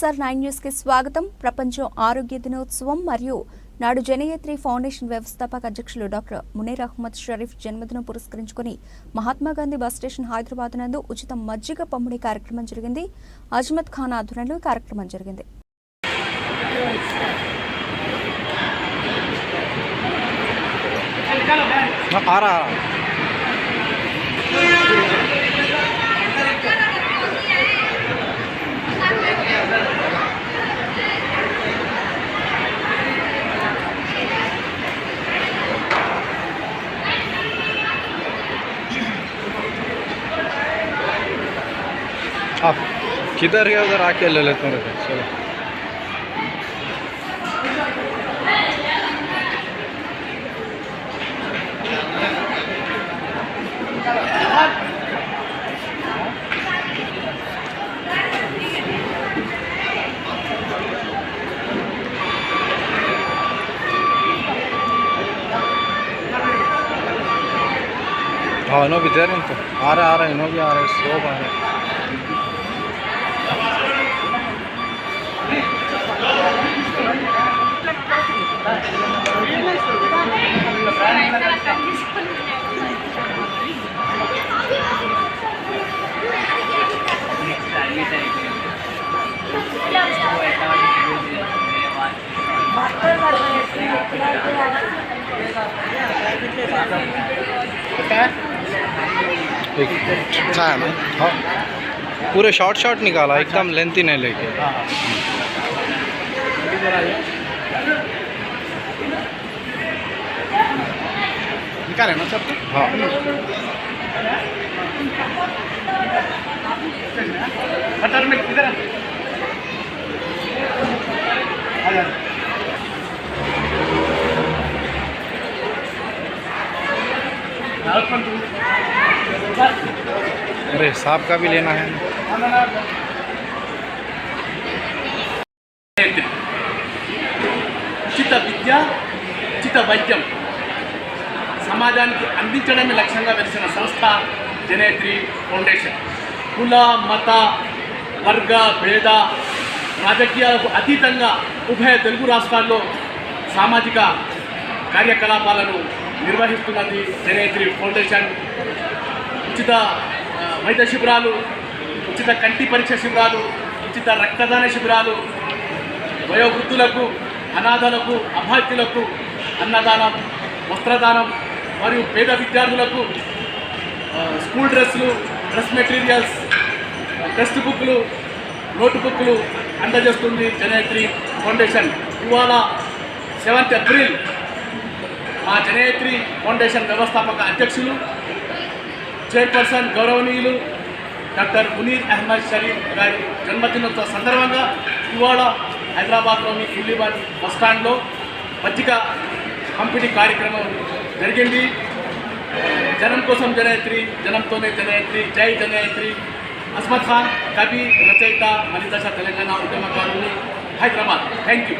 SR9 news కి స్వాగతం. ప్రపంచ ఆరోగ్య దినోత్సవం మరియు నాడు జనయత్రి ఫౌండేషన్ వ్యవస్థాపక అధ్యక్షులు డాక్టర్ మునీర్ అహ్మద్ షరీఫ్ జన్మదినం పురస్కరించుకుని మహాత్మాగాంధీ బస్ స్టేషన్ హైదరాబాద్ నందు ఉచిత మజ్జిగ పంపిణీ కార్యక్రమం జరిగింది. అజ్మత్ ఖాన్ ఆధ్వర్యంలో కార్యక్రమం జరిగింది. आप किधर है उधर आके ले लेते हैं. चलो हाँ इन्हों भी दे रहे हैं. तो आ रहे इन्हों भी आ रहे स्लो आ रहे. अच्छा है ना. हाँ पूरे शॉर्ट निकाला, एकदम लेंथी नहीं लेके. निकाले ना सब. हाँ बटर में किधर अरे सांप का भी लेना है. ఉచిత విద్య ఉచిత వైద్యం సమాజానికి అందించడమే లక్ష్యంగా వెలిసిన సంస్థ జనయత్రి ఫౌండేషన్. కుల మత వర్గ భేద రాజకీయాలకు అతీతంగా ఉభయ తెలుగు రాష్ట్రాల్లో సామాజిక కార్యకలాపాలను నిర్వహిస్తున్నది జనయత్రి ఫౌండేషన్. ఉచిత వైద్య శిబిరాలు, ఉచిత కంటి పరీక్ష శిబిరాలు, ఉచిత రక్తదాన శిబిరాలు, వయోవృద్ధులకు, అనాథలకు, అభాగ్యులకు అన్నదానం, వస్త్రదానం మరియు పేద విద్యార్థులకు స్కూల్ డ్రెస్సులు, డ్రెస్ మెటీరియల్స్, టెక్స్ట్ బుక్లు, నోట్ బుక్లు అందజేస్తుంది జనయత్రి ఫౌండేషన్. ఇవాళ 7th ఏప్రిల్ మా జనయత్రి ఫౌండేషన్ వ్యవస్థాపక అధ్యక్షులు చైర్పర్సన్ గౌరవనీయులు డాక్టర్ మునీర్ అహ్మద్ షరీఫ్ గారి జన్మదినోత్సవ సందర్భంగా ఇవాళ హైదరాబాద్లోని ఉల్లిబాద్ బస్టాండ్లో మజ్జిగ పంపిణీ కార్యక్రమం జరిగింది. జనం కోసం జనయత్రి, జనంతోనే జనయత్రి, జై జనయత్రి. అజ్మత్ ఖాన్, కవి, రచయిత, మలిదశ తెలంగాణ ఉద్యమకారులు, హైదరాబాద్. Thank you.